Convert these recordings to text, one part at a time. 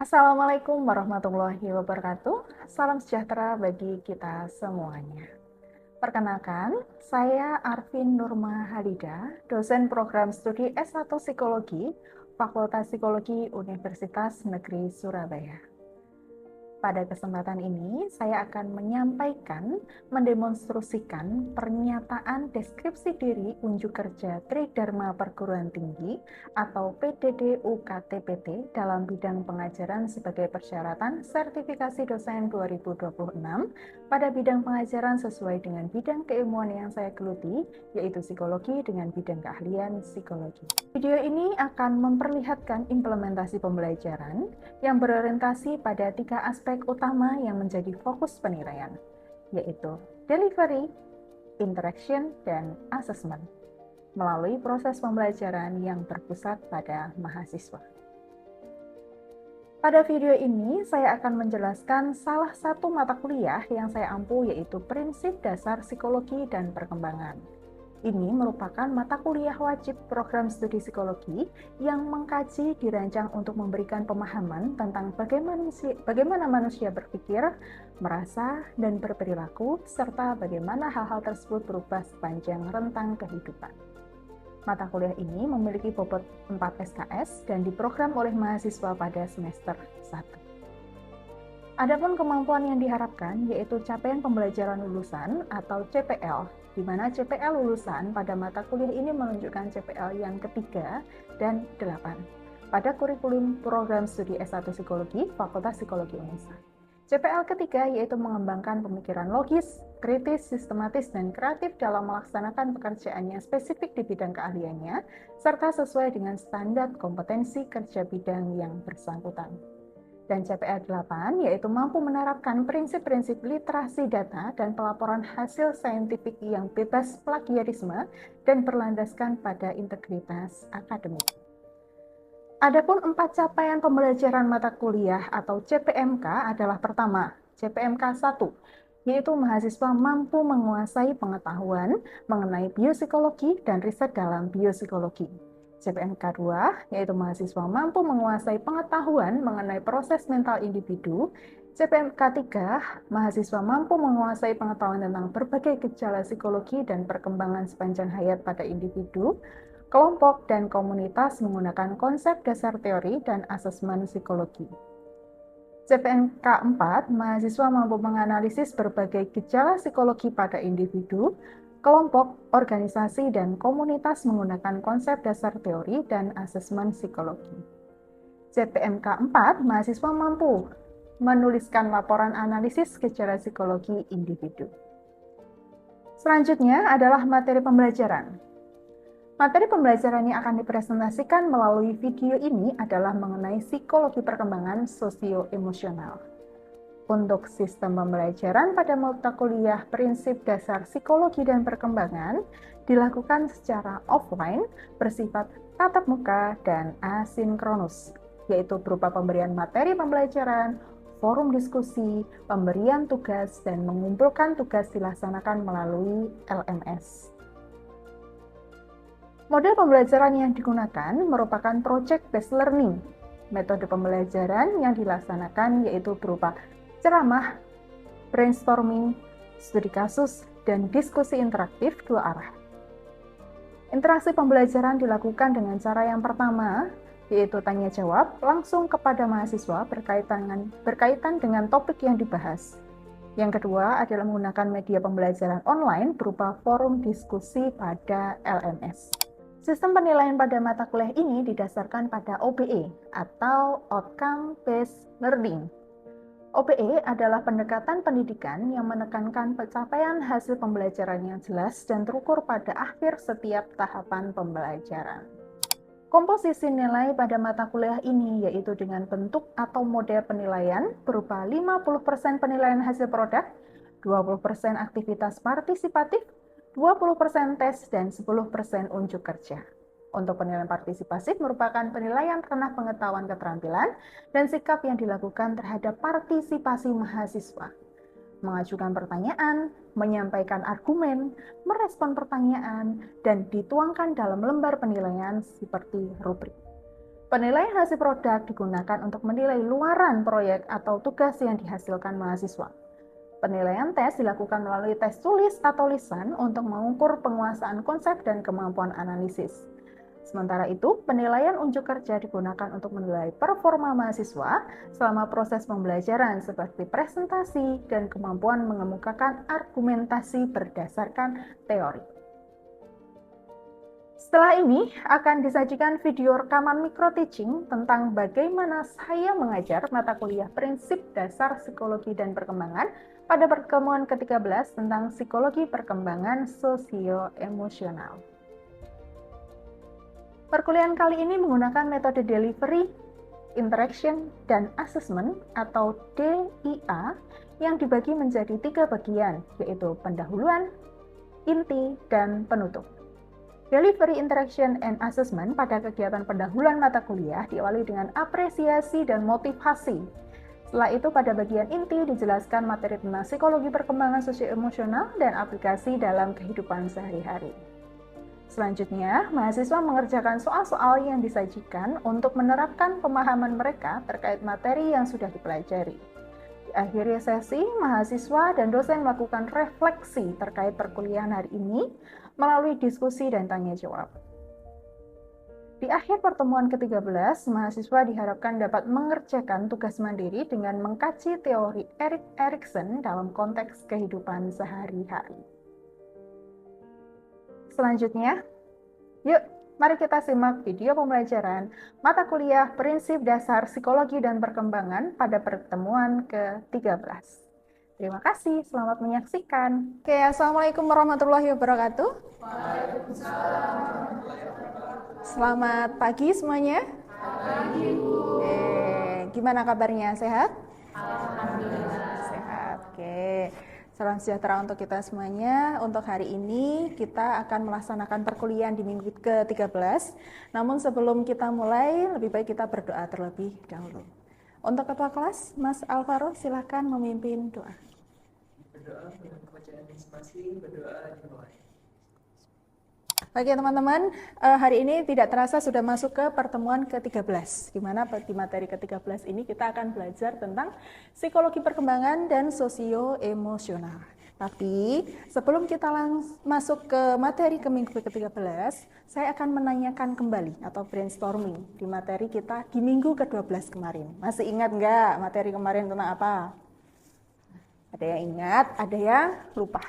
Assalamualaikum warahmatullahi wabarakatuh. Salam sejahtera bagi kita semuanya. Perkenalkan, saya Arvin Nurma Halida, dosen program studi S1 Psikologi, Fakultas Psikologi Universitas Negeri Surabaya. Pada kesempatan ini, saya akan menyampaikan, mendemonstrasikan pernyataan deskripsi diri unjuk kerja Tridharma Perguruan Tinggi atau PDD UKT-PT dalam bidang pengajaran sebagai persyaratan sertifikasi dosen 2026 pada bidang pengajaran sesuai dengan bidang keilmuan yang saya geluti, yaitu psikologi dengan bidang keahlian psikologi. Video ini akan memperlihatkan implementasi pembelajaran yang berorientasi pada 3 aspek utama yang menjadi fokus penilaian, yaitu delivery, interaction, dan assessment, melalui proses pembelajaran yang berpusat pada mahasiswa. Pada video ini, saya akan menjelaskan salah satu mata kuliah yang saya ampu, yaitu Prinsip Dasar Psikologi dan Perkembangan. Ini merupakan mata kuliah wajib program studi psikologi yang mengkaji dirancang untuk memberikan pemahaman tentang bagaimana manusia berpikir, merasa, dan berperilaku, serta bagaimana hal-hal tersebut berubah sepanjang rentang kehidupan. Mata kuliah ini memiliki bobot 4 SKS dan diprogram oleh mahasiswa pada semester 1. Adapun kemampuan yang diharapkan yaitu capaian pembelajaran lulusan atau CPL, di mana CPL lulusan pada mata kuliah ini menunjukkan CPL yang ketiga dan 8 pada kurikulum program studi S1 Psikologi Fakultas Psikologi Unesa. CPL ketiga yaitu mengembangkan pemikiran logis, kritis, sistematis, dan kreatif dalam melaksanakan pekerjaan yang spesifik di bidang keahliannya, serta sesuai dengan standar kompetensi kerja bidang yang bersangkutan. Dan CPL 8 yaitu mampu menerapkan prinsip-prinsip literasi data dan pelaporan hasil saintifik yang bebas plagiarisme dan berlandaskan pada integritas akademik. Adapun 4 capaian pembelajaran mata kuliah atau CPMK adalah pertama, CPMK 1, yaitu mahasiswa mampu menguasai pengetahuan mengenai biopsikologi dan riset dalam biopsikologi. CPMK 2, yaitu mahasiswa mampu menguasai pengetahuan mengenai proses mental individu. CPMK 3, mahasiswa mampu menguasai pengetahuan tentang berbagai gejala psikologi dan perkembangan sepanjang hayat pada individu, kelompok, dan komunitas menggunakan konsep dasar teori dan asesmen psikologi. CPMK 4, mahasiswa mampu menganalisis berbagai gejala psikologi pada individu, kelompok, organisasi, dan komunitas menggunakan konsep dasar teori dan asesmen psikologi. CPMK 4, mahasiswa mampu menuliskan laporan analisis gejala psikologi individu. Selanjutnya adalah materi pembelajaran. Materi pembelajaran yang akan dipresentasikan melalui video ini adalah mengenai psikologi perkembangan sosio-emosional. Untuk sistem pembelajaran pada mata kuliah Prinsip Dasar Psikologi dan Perkembangan dilakukan secara offline, bersifat tatap muka, dan asinkronus, yaitu berupa pemberian materi pembelajaran, forum diskusi, pemberian tugas, dan mengumpulkan tugas dilaksanakan melalui LMS. Model pembelajaran yang digunakan merupakan project-based learning. Metode pembelajaran yang dilaksanakan yaitu berupa ceramah, brainstorming, studi kasus, dan diskusi interaktif dua arah. Interaksi pembelajaran dilakukan dengan cara yang pertama, yaitu tanya jawab langsung kepada mahasiswa berkaitan dengan topik yang dibahas. Yang kedua adalah menggunakan media pembelajaran online berupa forum diskusi pada LMS. Sistem penilaian pada mata kuliah ini didasarkan pada OBE atau Outcome Based Learning. OBE adalah pendekatan pendidikan yang menekankan pencapaian hasil pembelajaran yang jelas dan terukur pada akhir setiap tahapan pembelajaran. Komposisi nilai pada mata kuliah ini yaitu dengan bentuk atau model penilaian berupa 50% penilaian hasil produk, 20% aktivitas partisipatif, 20% tes, dan 10% unjuk kerja. Untuk penilaian partisipasif merupakan penilaian ranah pengetahuan keterampilan dan sikap yang dilakukan terhadap partisipasi mahasiswa. Mengajukan pertanyaan, menyampaikan argumen, merespon pertanyaan, dan dituangkan dalam lembar penilaian seperti rubrik. Penilaian hasil produk digunakan untuk menilai luaran proyek atau tugas yang dihasilkan mahasiswa. Penilaian tes dilakukan melalui tes tulis atau lisan untuk mengukur penguasaan konsep dan kemampuan analisis. Sementara itu, penilaian unjuk kerja digunakan untuk menilai performa mahasiswa selama proses pembelajaran seperti presentasi dan kemampuan mengemukakan argumentasi berdasarkan teori. Setelah ini akan disajikan video rekaman micro-teaching tentang bagaimana saya mengajar mata kuliah prinsip dasar psikologi dan perkembangan pada pertemuan ke-13 tentang psikologi perkembangan sosio-emosional. Perkuliahan kali ini menggunakan metode delivery, interaction, dan assessment atau DIA yang dibagi menjadi 3 bagian, yaitu pendahuluan, inti, dan penutup. Delivery, interaction, and assessment pada kegiatan pendahuluan mata kuliah diawali dengan apresiasi dan motivasi. Setelah itu pada bagian inti dijelaskan materi tentang psikologi perkembangan sosioemosional dan aplikasi dalam kehidupan sehari-hari. Selanjutnya, mahasiswa mengerjakan soal-soal yang disajikan untuk menerapkan pemahaman mereka terkait materi yang sudah dipelajari. Di akhir sesi, mahasiswa dan dosen melakukan refleksi terkait perkuliahan hari ini melalui diskusi dan tanya jawab. Di akhir pertemuan ke-13, mahasiswa diharapkan dapat mengerjakan tugas mandiri dengan mengkaji teori Erik Erikson dalam konteks kehidupan sehari-hari. Selanjutnya, yuk mari kita simak video pembelajaran mata kuliah Prinsip Dasar Psikologi dan Perkembangan pada pertemuan ke-13. Terima kasih, selamat menyaksikan. Oke, Assalamualaikum warahmatullahi wabarakatuh. Selamat pagi semuanya. Pagi, Bu. Gimana kabarnya? Sehat? Alhamdulillah. Sehat. Oke. Salam sejahtera untuk kita semuanya. Untuk hari ini kita akan melaksanakan perkuliahan di minggu ke-13. Namun sebelum kita mulai, lebih baik kita berdoa terlebih dahulu. Untuk ketua kelas, Mas Alvaro, silakan memimpin doa. Berdoa dengan pembacaan inspirasi, berdoa dimulai. Baik ya teman-teman, hari ini tidak terasa sudah masuk ke pertemuan ke-13, di mana di materi ke-13 ini kita akan belajar tentang psikologi perkembangan dan sosio-emosional. Tapi sebelum kita masuk ke materi ke minggu ke-13, saya akan menanyakan kembali atau brainstorming di materi kita di minggu ke-12 kemarin. Masih ingat nggak materi kemarin tentang apa? Ada yang ingat, ada yang lupa.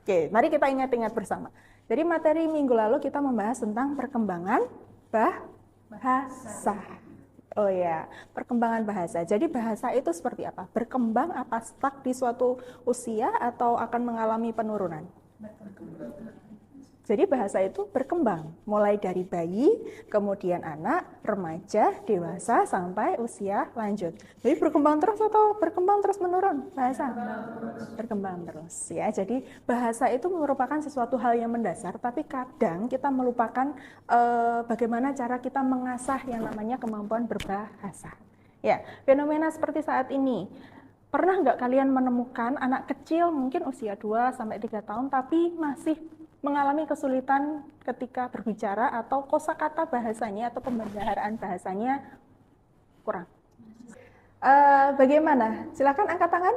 Oke, mari kita ingat-ingat bersama. Jadi materi minggu lalu kita membahas tentang perkembangan bahasa. Oh ya, perkembangan bahasa. Jadi bahasa itu seperti apa? Berkembang apa stuck di suatu usia atau akan mengalami penurunan? Jadi bahasa itu berkembang, mulai dari bayi, kemudian anak, remaja, dewasa, sampai usia lanjut. Jadi berkembang terus atau berkembang terus menurun bahasa? Berkembang terus ya. Jadi bahasa itu merupakan sesuatu hal yang mendasar, tapi kadang kita melupakan bagaimana cara kita mengasah yang namanya kemampuan berbahasa. Ya, fenomena seperti saat ini. Pernah nggak kalian menemukan anak kecil mungkin usia 2-3 tahun tapi masih mengalami kesulitan ketika berbicara atau kosakata bahasanya atau pembendaharaan bahasanya kurang? Bagaimana? Silakan angkat tangan.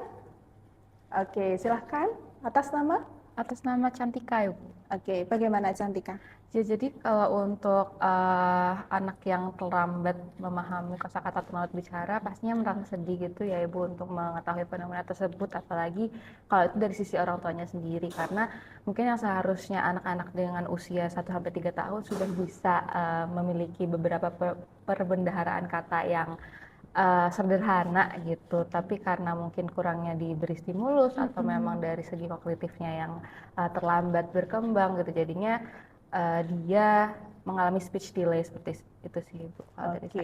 Oke, silakan. Atas nama? Atas nama Cantika, Ibu. Oke, bagaimana Cantika? Ya, jadi kalau untuk anak yang terlambat memahami kosakata atau terlambat bicara, pastinya merasa sedih gitu ya Ibu untuk mengetahui fenomena tersebut, apalagi kalau itu dari sisi orang tuanya sendiri, karena mungkin yang seharusnya anak-anak dengan usia 1-3 tahun sudah bisa memiliki beberapa perbendaharaan kata yang sederhana gitu, tapi karena mungkin kurangnya diberi stimulus atau memang dari segi kognitifnya yang terlambat berkembang gitu, jadinya dia mengalami speech delay seperti itu sih Bu. Oke,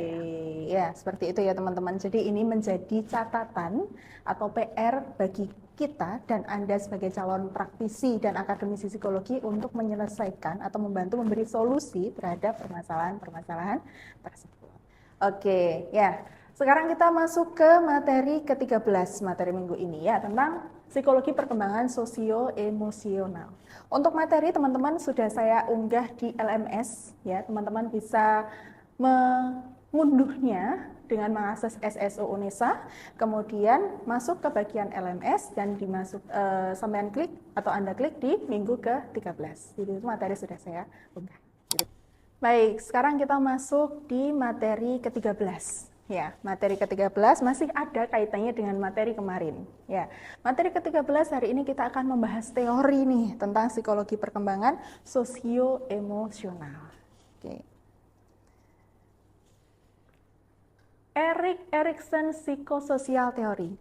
ya seperti itu ya teman-teman. Jadi ini menjadi catatan atau PR bagi kita dan Anda sebagai calon praktisi dan akademisi psikologi untuk menyelesaikan atau membantu memberi solusi terhadap permasalahan-permasalahan tersebut. Oke, ya. Sekarang kita masuk ke materi ke-13 materi minggu ini ya, tentang psikologi perkembangan sosio-emosional. Untuk materi teman-teman sudah saya unggah di LMS ya, teman-teman bisa ngunduhnya dengan mengakses SSO UNESA, kemudian masuk ke bagian LMS dan sampean klik atau Anda klik di minggu ke-13. Jadi itu materi sudah saya unggah. Baik, sekarang kita masuk di materi ke-13. Ya, materi ke-13 masih ada kaitannya dengan materi kemarin. Ya, materi ke-13 hari ini kita akan membahas teori nih tentang psikologi perkembangan sosio-emosional. Oke. Erik Erikson Psikososial Teori.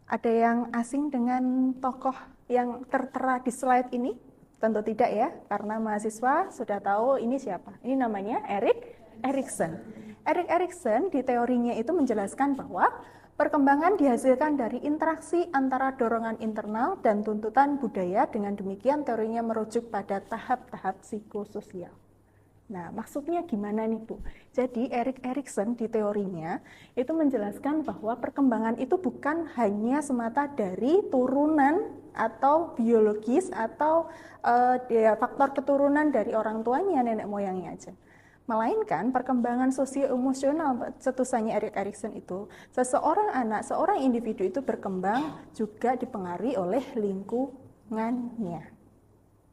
Ada yang asing dengan tokoh yang tertera di slide ini? Tentu tidak ya, karena mahasiswa sudah tahu ini siapa. Ini namanya Erik Erikson. Erik Erikson di teorinya itu menjelaskan bahwa perkembangan dihasilkan dari interaksi antara dorongan internal dan tuntutan budaya. Dengan demikian teorinya merujuk pada tahap-tahap psikososial. Nah, maksudnya gimana nih Bu? Jadi Erik Erikson di teorinya itu menjelaskan bahwa perkembangan itu bukan hanya semata dari turunan atau biologis atau faktor keturunan dari orang tuanya, nenek moyangnya aja. Melainkan perkembangan sosio-emosional cetusannya Erik Erikson itu, seorang individu itu berkembang juga dipengaruhi oleh lingkungannya.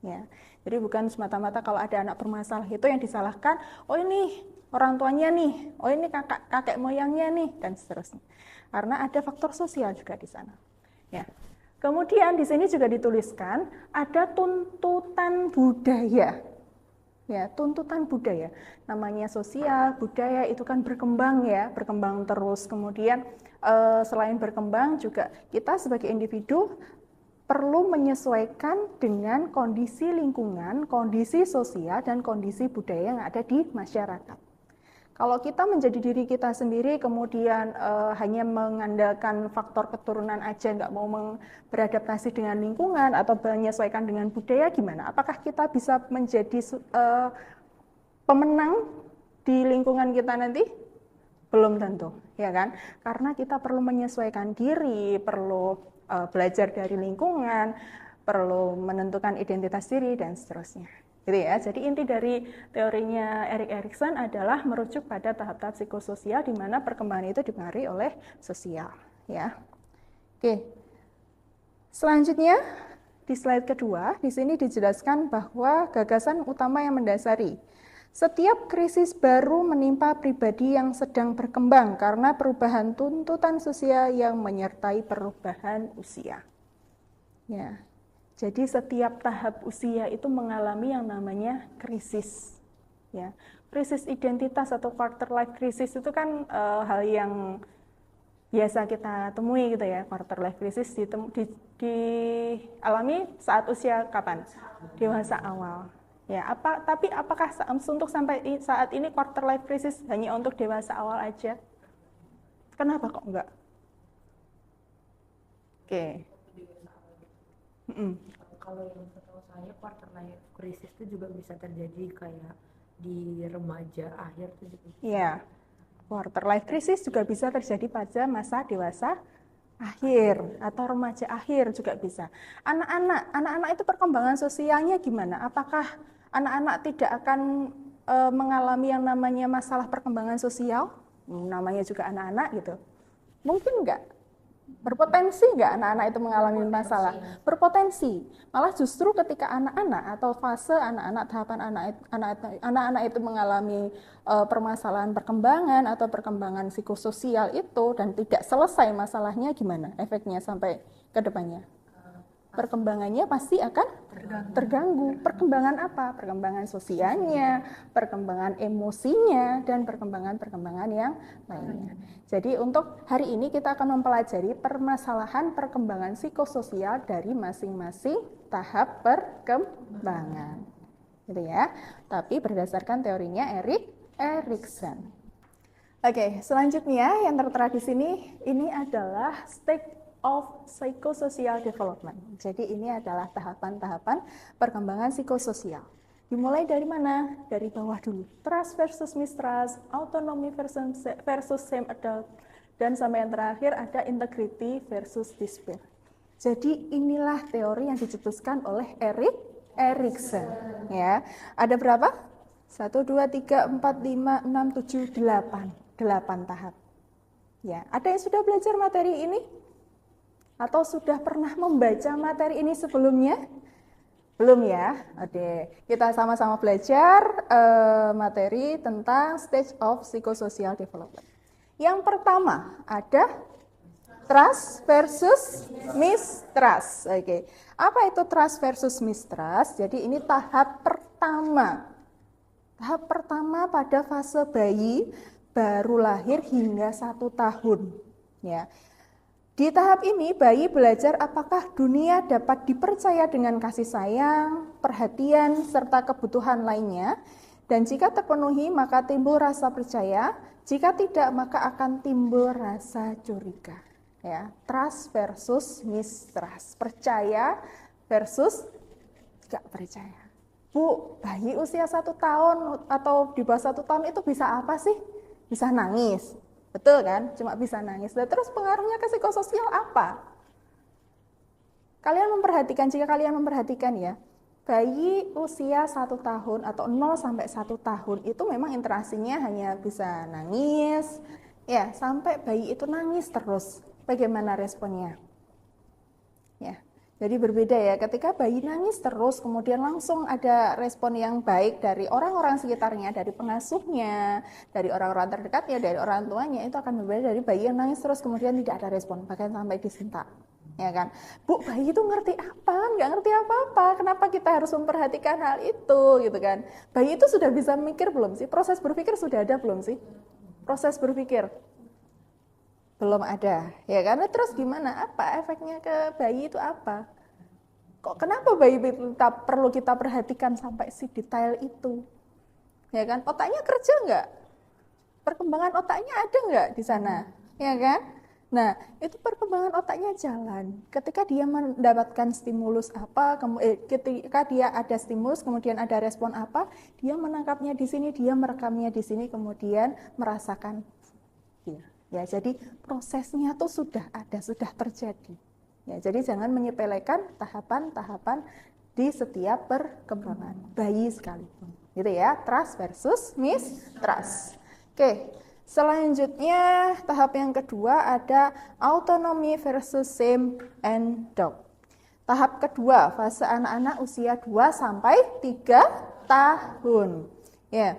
Ya. Jadi bukan semata-mata kalau ada anak bermasalah itu yang disalahkan, oh ini orang tuanya nih, oh ini kakek moyangnya nih, dan seterusnya. Karena ada faktor sosial juga di sana. Ya. Kemudian di sini juga dituliskan ada tuntutan budaya. Ya, tuntutan budaya. Namanya sosial, budaya itu kan berkembang ya, berkembang terus. Kemudian selain berkembang juga kita sebagai individu perlu menyesuaikan dengan kondisi lingkungan, kondisi sosial, dan kondisi budaya yang ada di masyarakat. Kalau kita menjadi diri kita sendiri, kemudian hanya mengandalkan faktor keturunan aja, nggak mau beradaptasi dengan lingkungan atau menyesuaikan dengan budaya, gimana? Apakah kita bisa menjadi pemenang di lingkungan kita nanti? Belum tentu, ya kan? Karena kita perlu menyesuaikan diri, perlu belajar dari lingkungan, perlu menentukan identitas diri, dan seterusnya. Gitu ya. Jadi inti dari teorinya Erik Erikson adalah merujuk pada tahap-tahap psikososial di mana perkembangan itu dipengaruhi oleh sosial. Ya. Oke. Selanjutnya di slide kedua, di sini dijelaskan bahwa gagasan utama yang mendasari setiap krisis baru menimpa pribadi yang sedang berkembang karena perubahan tuntutan sosial yang menyertai perubahan usia. Ya, jadi setiap tahap usia itu mengalami yang namanya krisis. Ya, krisis identitas atau quarter life crisis itu kan hal yang biasa kita temui gitu ya. Quarter life crisis dialami saat usia kapan? Dewasa awal. Ya, tapi apakah untuk sampai saat ini quarter life crisis hanya untuk dewasa awal aja? Kenapa kok enggak? Oke. Kalau yang setahu saya quarter life crisis itu juga bisa terjadi kayak di remaja akhir tuh juga. Iya. Quarter life crisis juga bisa terjadi pada masa dewasa akhir atau remaja akhir juga bisa. Anak-anak itu perkembangan sosialnya gimana? Apakah anak-anak tidak akan mengalami yang namanya masalah perkembangan sosial? Namanya juga anak-anak gitu. Mungkin enggak? Berpotensi enggak anak-anak itu mengalami masalah? Berpotensi. Malah justru ketika anak-anak atau fase anak-anak, tahapan anak-anak itu mengalami permasalahan perkembangan atau perkembangan psikososial itu dan tidak selesai masalahnya, gimana efeknya sampai ke depannya? Perkembangannya pasti akan terganggu. Perkembangan apa? Perkembangan sosialnya, perkembangan emosinya, dan perkembangan yang lainnya. Jadi untuk hari ini kita akan mempelajari permasalahan perkembangan psikososial dari masing-masing tahap perkembangan. Gitu ya. Tapi berdasarkan teorinya Erik Erikson. Oke, selanjutnya yang tertera di sini ini adalah stage of psychosocial development. Jadi ini adalah tahapan-tahapan perkembangan psikososial. Dimulai dari mana? Dari bawah dulu. Trust versus mistrust, autonomy versus same adult, dan sampai yang terakhir ada integrity versus despair. Jadi inilah teori yang dicetuskan oleh Erik Erikson. Ya, ada berapa? 1, 2, 3, 4, 5, 6, 7, 8. 8 tahap. Ya, ada yang sudah belajar materi ini? Atau sudah pernah membaca materi ini sebelumnya? Belum ya? Oke, kita sama-sama belajar materi tentang stage of psychosocial development. Yang pertama ada trust versus mistrust. Oke. Apa itu trust versus mistrust? Jadi ini tahap pertama. Tahap pertama pada fase bayi baru lahir hingga 1 tahun. Ya. Di tahap ini bayi belajar apakah dunia dapat dipercaya dengan kasih sayang, perhatian, serta kebutuhan lainnya. Dan jika terpenuhi maka timbul rasa percaya, jika tidak maka akan timbul rasa curiga. Ya, trust versus mistrust, percaya versus tidak percaya. Bu, bayi usia 1 tahun atau di bawah 1 tahun itu bisa apa sih? Bisa nangis, betul kan? Cuma bisa nangis. Dan terus pengaruhnya ke psikososial apa? Kalian memperhatikan, jika kalian memperhatikan ya, bayi usia 1 tahun atau 0 sampai 1 tahun itu memang interaksinya hanya bisa nangis, ya sampai bayi itu nangis terus. Bagaimana responnya? Ya. Jadi berbeda ya, ketika bayi nangis terus, kemudian langsung ada respon yang baik dari orang-orang sekitarnya, dari pengasuhnya, dari orang-orang terdekatnya, dari orang tuanya, itu akan berbeda dari bayi yang nangis terus, kemudian tidak ada respon, bahkan sampai disentak. Ya kan, Bu, bayi itu ngerti apa? Nggak ngerti apa-apa, kenapa kita harus memperhatikan hal itu, gitu kan. Bayi itu sudah bisa mikir belum sih? Proses berpikir sudah ada belum sih? Proses berpikir? Belum ada, ya kan? Terus gimana? Apa efeknya ke bayi itu apa? Kok kenapa bayi perlu kita perhatikan sampai si detail itu? Ya kan? Otaknya kerja nggak? Perkembangan otaknya ada nggak di sana? Ya kan? Nah, itu perkembangan otaknya jalan. Ketika dia mendapatkan stimulus apa, ketika dia ada stimulus, kemudian ada respon apa, dia menangkapnya di sini, dia merekamnya di sini, kemudian merasakan. Ya, jadi prosesnya tuh sudah ada, sudah terjadi. Ya, jadi jangan menyepelekan tahapan-tahapan di setiap perkembangan bayi sekalipun. Gitu ya, trust versus mistrust. Oke, selanjutnya tahap yang kedua ada autonomy versus shame and doubt. Tahap kedua, fase anak-anak usia 2 sampai 3 tahun. Ya.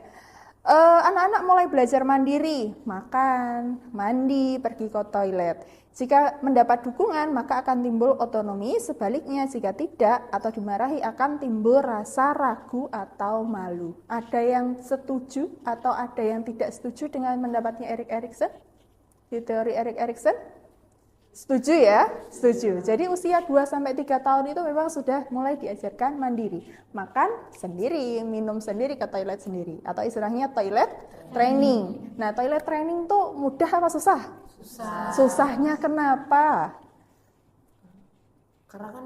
Anak-anak mulai belajar mandiri, makan, mandi, pergi ke toilet. Jika mendapat dukungan, maka akan timbul otonomi. Sebaliknya, jika tidak atau dimarahi, akan timbul rasa ragu atau malu. Ada yang setuju atau ada yang tidak setuju dengan pendapatnya Erik Erikson? Di teori Erik Erikson? Setuju ya? Setuju. Jadi usia 2-3 tahun itu memang sudah mulai diajarkan mandiri. Makan sendiri, minum sendiri, ke toilet sendiri. Atau istilahnya toilet training. Nah, toilet training tuh mudah apa susah? Susah. Susahnya kenapa? Karena kan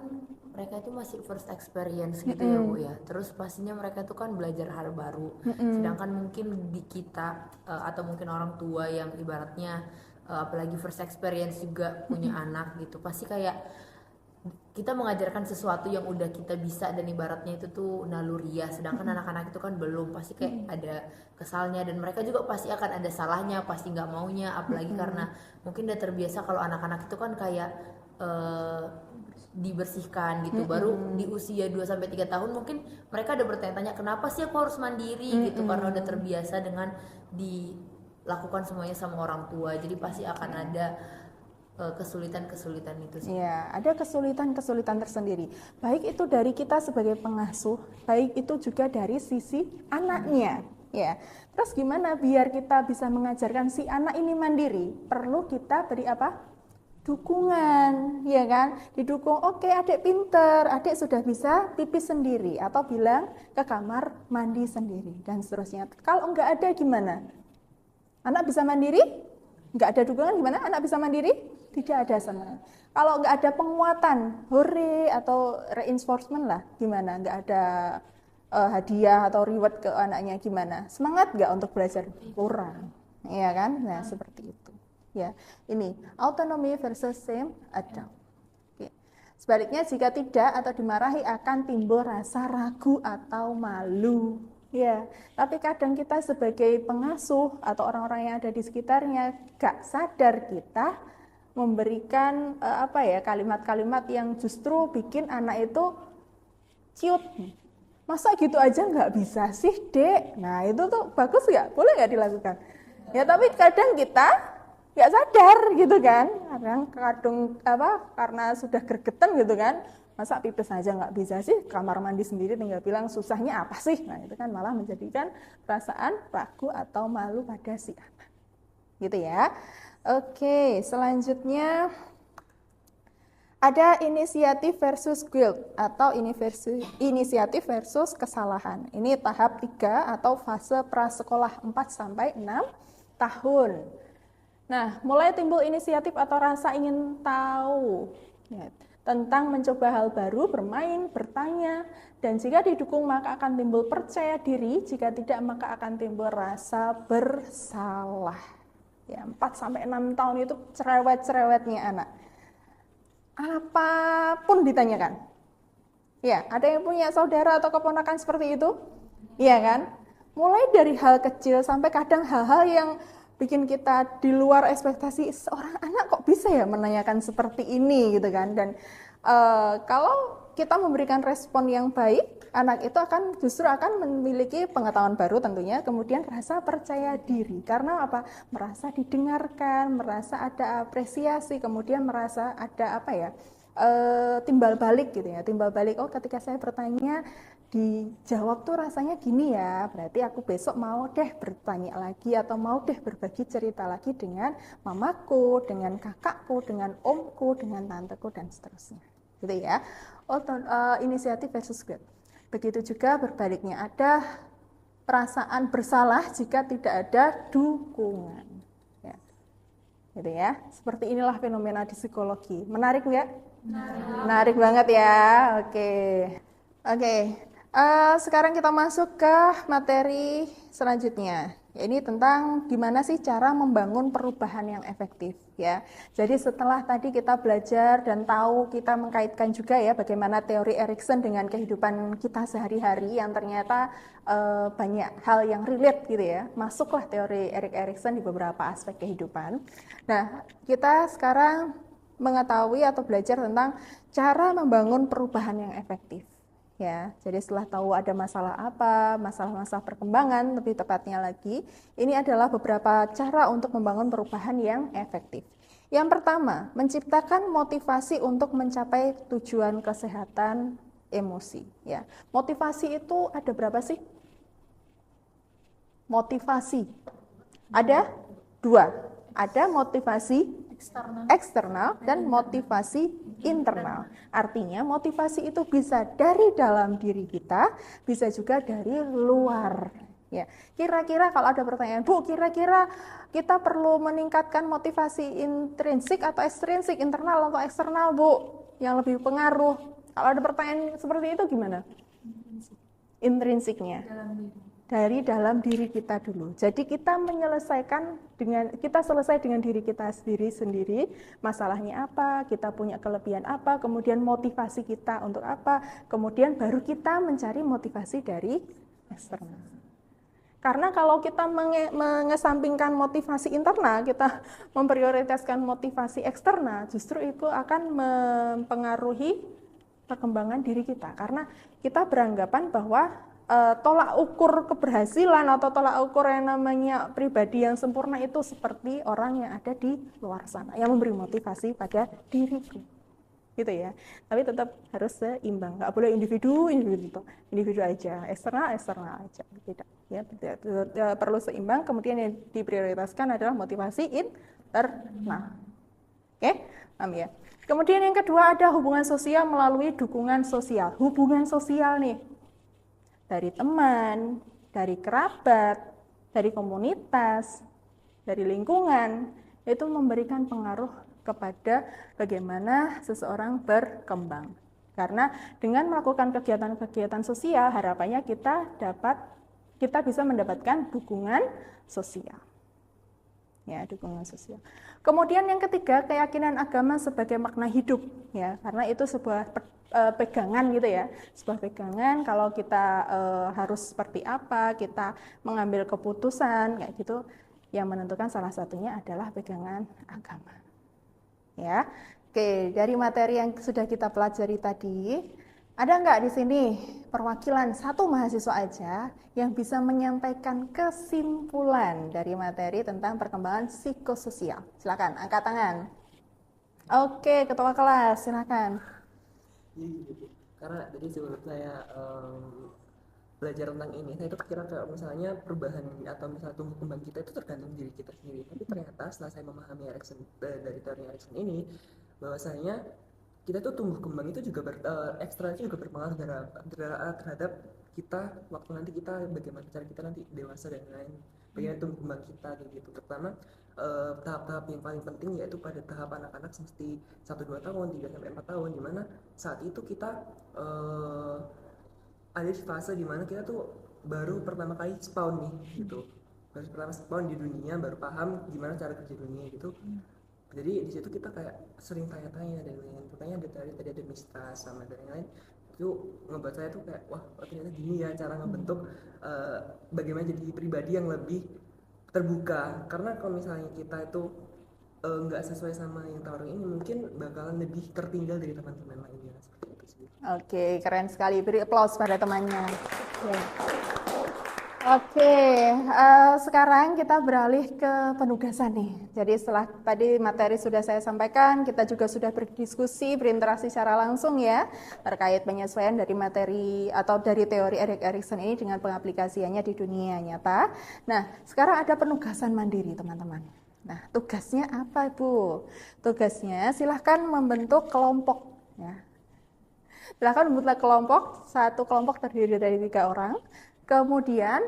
mereka itu masih first experience gitu ya Bu ya. Terus pastinya mereka itu kan belajar hal baru. Sedangkan mungkin di kita atau mungkin orang tua yang ibaratnya apalagi first experience juga punya anak gitu, pasti kayak kita mengajarkan sesuatu yang udah kita bisa dan ibaratnya itu tuh naluriah, sedangkan anak-anak itu kan belum, pasti kayak ada kesalnya dan mereka juga pasti akan ada salahnya, pasti nggak maunya, apalagi karena mungkin udah terbiasa kalau anak-anak itu kan kayak dibersihkan gitu. Baru di usia 2-3 tahun mungkin mereka udah bertanya-tanya kenapa sih aku harus mandiri gitu, karena udah terbiasa dengan dilakukan semuanya sama orang tua, jadi pasti akan ada kesulitan-kesulitan itu sih. Ya, ada kesulitan-kesulitan tersendiri. Baik itu dari kita sebagai pengasuh, baik itu juga dari sisi anaknya. Ya, terus gimana biar kita bisa mengajarkan si anak ini mandiri? Perlu kita beri apa? Dukungan, ya kan? Didukung, oke adik pinter, adik sudah bisa pipis sendiri, atau bilang ke kamar mandi sendiri, dan seterusnya. Kalau enggak ada gimana? Anak bisa mandiri? Enggak ada dukungan gimana? Anak bisa mandiri? Tidak ada sama. Kalau nggak ada penguatan, hore atau reinforcement lah, gimana? Nggak ada hadiah atau reward ke anaknya, gimana? Semangat nggak untuk belajar? Kurang, ya kan? Nah seperti itu. Ya, ini autonomy versus shame ada. Oke. Sebaliknya jika tidak atau dimarahi akan timbul rasa ragu atau malu. Ya, tapi kadang kita sebagai pengasuh atau orang-orang yang ada di sekitarnya gak sadar kita memberikan apa ya, kalimat-kalimat yang justru bikin anak itu ciut. Masa gitu aja nggak bisa sih, Dek? Nah, itu tuh bagus nggak? Boleh nggak dilakukan? Ya, tapi kadang kita nggak sadar gitu kan. Karena sudah gregetan gitu kan. Masa pipis aja nggak bisa sih? Kamar mandi sendiri tinggal bilang susahnya apa sih? Nah, itu kan malah menjadikan perasaan ragu atau malu pada si anak. Gitu ya. Oke, selanjutnya ada inisiatif versus guilt atau inisiatif versus kesalahan. Ini tahap 3 atau fase prasekolah 4-6 tahun. Nah, mulai timbul inisiatif atau rasa ingin tahu ya, tentang mencoba hal baru, bermain, bertanya, dan jika didukung maka akan timbul percaya diri, jika tidak maka akan timbul rasa bersalah. Ya, 4-6 tahun itu cerewet-cerewetnya anak. Apapun ditanyakan. Ya, ada yang punya saudara atau keponakan seperti itu? Iya kan? Mulai dari hal kecil sampai kadang hal-hal yang bikin kita di luar ekspektasi, seorang anak kok bisa ya menanyakan seperti ini gitu kan. Dan kalau kita memberikan respon yang baik, anak itu justru akan memiliki pengetahuan baru tentunya, kemudian rasa percaya diri. Karena apa? Merasa didengarkan, merasa ada apresiasi, kemudian merasa ada apa ya? Timbal balik gitu ya. Timbal balik, oh ketika saya bertanya dijawab tuh rasanya gini ya, berarti aku besok mau deh bertanya lagi atau mau deh berbagi cerita lagi dengan mamaku, dengan kakakku, dengan omku, dengan tanteku dan seterusnya. Gitu ya. Inisiatif versus guilt. Begitu juga berbaliknya, ada perasaan bersalah jika tidak ada dukungan. Ya. Gitu ya. Seperti inilah fenomena di psikologi. Menarik nggak? Menarik banget ya. Oke. Sekarang kita masuk ke materi selanjutnya. Ini tentang gimana sih cara membangun perubahan yang efektif ya. Jadi setelah tadi kita belajar dan tahu, kita mengkaitkan juga ya bagaimana teori Erikson dengan kehidupan kita sehari-hari yang ternyata banyak hal yang relate gitu ya. Masuklah teori Erik Erikson di beberapa aspek kehidupan. Nah, kita sekarang mengetahui atau belajar tentang cara membangun perubahan yang efektif. Ya, jadi setelah tahu ada masalah apa, masalah-masalah perkembangan lebih tepatnya lagi, ini adalah beberapa cara untuk membangun perubahan yang efektif. Yang pertama, menciptakan motivasi untuk mencapai tujuan kesehatan emosi. Ya, motivasi itu ada berapa sih? Motivasi ada 2. Ada motivasi eksternal dan motivasi internal. Artinya motivasi itu bisa dari dalam diri kita, bisa juga dari luar. Ya, kira-kira kalau ada pertanyaan, Bu, kira-kira kita perlu meningkatkan motivasi intrinsik atau ekstrinsik, internal atau eksternal, Bu, yang lebih pengaruh? Kalau ada pertanyaan seperti itu gimana? Intrinsiknya dari dalam diri kita dulu. Jadi kita selesai dengan diri kita sendiri, masalahnya apa, kita punya kelebihan apa, kemudian motivasi kita untuk apa, kemudian baru kita mencari motivasi dari eksternal. Karena kalau kita mengesampingkan motivasi internal, kita memprioritaskan motivasi eksternal, justru itu akan mempengaruhi perkembangan diri kita. Karena kita beranggapan bahwa tolak ukur keberhasilan atau tolak ukur yang namanya pribadi yang sempurna itu seperti orang yang ada di luar sana yang memberi motivasi pada diriku, gitu ya. Tapi tetap harus seimbang, nggak boleh individu aja, eksternal aja, tidak ya, perlu seimbang. Kemudian yang diprioritaskan adalah motivasi internal. Oke, paham ya. Kemudian yang kedua ada hubungan sosial melalui dukungan sosial. Hubungan sosial nih dari teman, dari kerabat, dari komunitas, dari lingkungan, itu memberikan pengaruh kepada bagaimana seseorang berkembang. Karena dengan melakukan kegiatan-kegiatan sosial, harapannya kita bisa mendapatkan dukungan sosial. Ya, dukungan sosial. Kemudian yang ketiga, keyakinan agama sebagai makna hidup, ya, karena itu sebuah pegangan gitu ya, sebuah pegangan kalau kita harus seperti apa, kita mengambil keputusan kayak gitu, yang menentukan salah satunya adalah pegangan agama. Ya, oke, dari materi yang sudah kita pelajari tadi, ada nggak di sini perwakilan satu mahasiswa aja yang bisa menyampaikan kesimpulan dari materi tentang perkembangan psikososial? Silakan, angkat tangan. Oke, ketua kelas, silakan. Gitu. Karena tadi sebelum saya belajar tentang ini, saya itu kira kalau misalnya perubahan atau misalnya tumbuh kembang kita itu tergantung diri kita sendiri. Tapi ternyata setelah saya memahami Erikson, dari teori Erikson ini, bahwasanya kita tuh tumbuh kembang itu juga ekstra itu juga berpengaruh terhadap kita waktu nanti kita bagaimana cara kita nanti dewasa dan lain, bagaimana tumbuh kembang kita gitu. Terutama tahap-tahap yang paling penting yaitu pada tahap anak-anak mesti 1-2 tahun, 3-4 tahun, dimana saat itu kita ada di fase dimana kita tuh baru pertama kali spawn nih gitu, baru pertama spawn di dunia, baru paham gimana cara kerja dunia gitu. Jadi di situ kita kayak sering tanya-tanya dan lain-lain, makanya tadi ada Mista sama dan lain-lain, itu ngebuat saya tuh kayak wah ternyata gini ya cara ngebentuk bagaimana jadi pribadi yang lebih terbuka. Karena kalau misalnya kita itu nggak sesuai sama yang tawaran ini, mungkin bakalan lebih tertinggal dari teman-teman lainnya seperti itu sih. Oke, keren sekali. Beri aplaus pada temannya. Oke, sekarang kita beralih ke penugasan nih. Jadi setelah tadi materi sudah saya sampaikan, kita juga sudah berdiskusi, berinteraksi secara langsung ya, terkait penyesuaian dari materi atau dari teori Erik Erikson ini dengan pengaplikasiannya di dunia nyata. Nah, sekarang ada penugasan mandiri teman-teman. Nah, tugasnya apa Bu? Tugasnya silahkan membentuk kelompok ya. Silahkan membentuk kelompok, satu kelompok terdiri dari 3 orang. Kemudian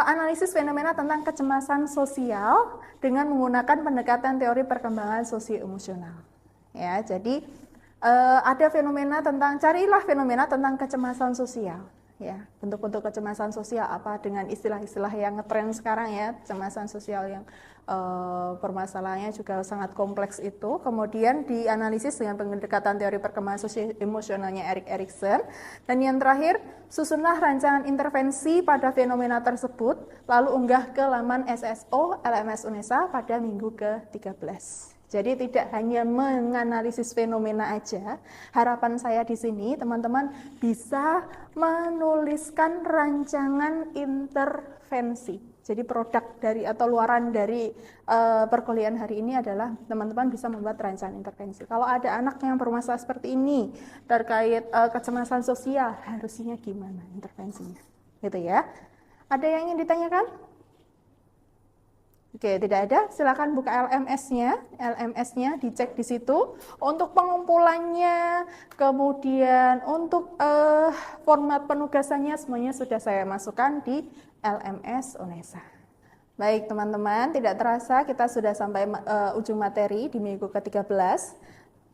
analisis fenomena tentang kecemasan sosial dengan menggunakan pendekatan teori perkembangan sosio-emosional. Ya, jadi ada fenomena tentang, carilah fenomena tentang kecemasan sosial. Ya, bentuk-bentuk kecemasan sosial apa dengan istilah-istilah yang ngetren sekarang ya, kecemasan sosial yang permasalahannya juga sangat kompleks itu. Kemudian dianalisis dengan pendekatan teori perkembangan sosio-emosionalnya Erik Erikson. Dan yang terakhir, susunlah rancangan intervensi pada fenomena tersebut, lalu unggah ke laman SSO LMS UNESA pada minggu ke-13. Jadi tidak hanya menganalisis fenomena aja. Harapan saya di sini teman-teman bisa menuliskan rancangan intervensi. Jadi produk dari atau luaran dari perkuliahan hari ini adalah teman-teman bisa membuat rancangan intervensi. Kalau ada anak yang bermasalah seperti ini terkait kecemasan sosial, harusnya gimana intervensinya? Gitu ya. Ada yang ingin ditanyakan? Oke, tidak ada. Silakan buka LMS-nya. LMS-nya dicek di situ. Untuk pengumpulannya, kemudian untuk format penugasannya semuanya sudah saya masukkan di LMS UNESA. Baik, teman-teman, tidak terasa kita sudah sampai ujung materi di minggu ke-13.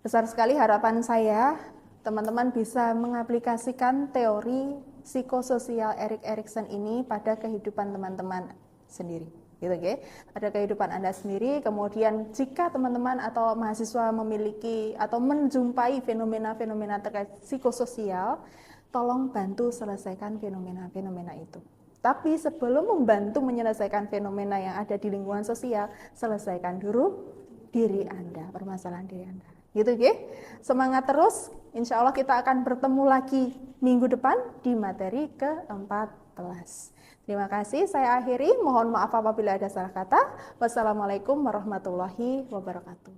Besar sekali harapan saya teman-teman bisa mengaplikasikan teori psikososial Erik Erikson ini pada kehidupan teman-teman sendiri. Gitu, okay? Pada kehidupan Anda sendiri. Kemudian jika teman-teman atau mahasiswa memiliki atau menjumpai fenomena-fenomena terkait psikososial, tolong bantu selesaikan fenomena-fenomena itu. Tapi sebelum membantu menyelesaikan fenomena yang ada di lingkungan sosial, selesaikan dulu diri Anda, permasalahan diri Anda. Gitu, okay? Semangat terus. Insya Allah kita akan bertemu lagi minggu depan di materi ke-14. Terima kasih, saya akhiri. Mohon maaf apabila ada salah kata. Wassalamualaikum warahmatullahi wabarakatuh.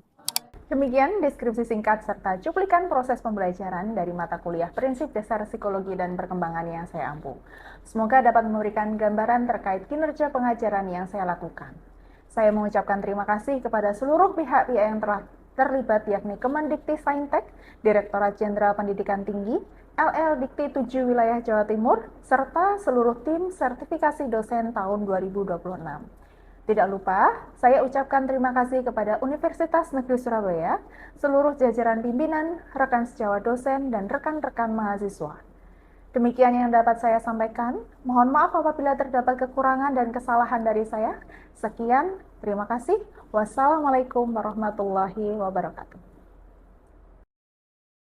Demikian deskripsi singkat serta cuplikan proses pembelajaran dari mata kuliah Prinsip Dasar Psikologi dan Perkembangan yang saya ampu. Semoga dapat memberikan gambaran terkait kinerja pengajaran yang saya lakukan. Saya mengucapkan terima kasih kepada seluruh pihak-pihak yang telah terlibat, yakni Kemendikti-Saintek, Direktorat Jenderal Pendidikan Tinggi, LL Dikti 7 Wilayah Jawa Timur, serta seluruh tim sertifikasi dosen tahun 2026. Tidak lupa, saya ucapkan terima kasih kepada Universitas Negeri Surabaya, seluruh jajaran pimpinan, rekan sejawat dosen, dan rekan-rekan mahasiswa. Demikian yang dapat saya sampaikan. Mohon maaf apabila terdapat kekurangan dan kesalahan dari saya. Sekian, terima kasih. Wassalamualaikum warahmatullahi wabarakatuh.